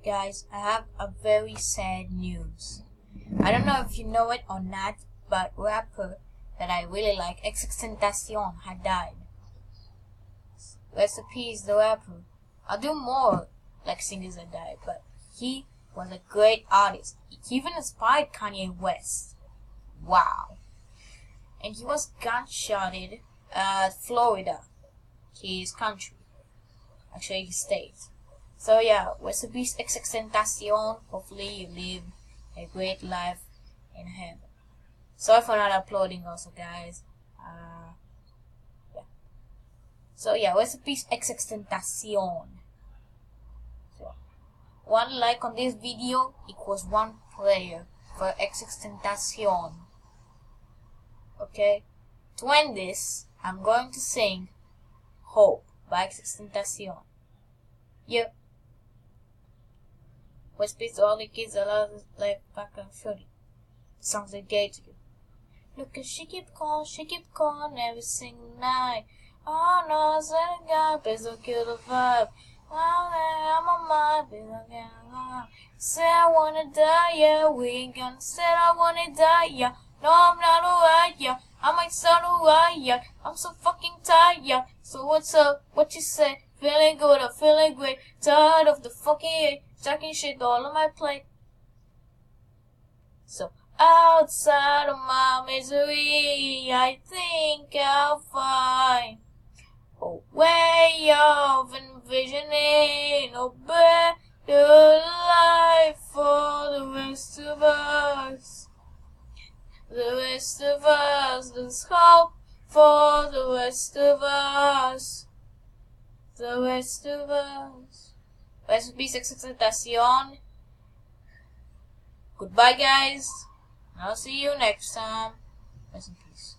Guys, I have a very sad news. I don't know if you know it or not, but rapper that I really like, Xxxtentacion, had died. Rest in peace, the rapper. I'll do more like singers that died, but he was a great artist. He even inspired Kanye West. Wow. And he was gunshotted at Florida, his country. Actually, his state. So yeah, rest in peace, Xxxtentacion. Hopefully you live a great life in heaven. Sorry for not uploading also, guys. Yeah. So yeah, rest in peace, Xxxtentacion. So, one like on this video equals one prayer for Xxxtentacion. Okay? To end this, I'm going to sing Hope by Xxxtentacion. Yep. Rest in peace to all the kids that love life back and shorty. Songs are gay to you. Look, she keep calling every single night. Oh no, I said a guy, please don't kill the vibe. I'm on my please don't get along. Say I wanna die, yeah, we ain't gonna say I wanna die, yeah. No, I'm not alright, yeah. I might sound alright, yeah. I'm so fucking tired, yeah. So what's up? What you say? Feeling good, I'm feeling great. Tired of the fucking hate, stacking shit all on my plate. So outside of my misery, I think I'll find a way of envisioning a better life for the rest of us. The rest of us, there's hope for the rest of us. The rest of us. Rest in peace, Xxxtentacion. Goodbye, guys. I'll see you next time. Rest in peace.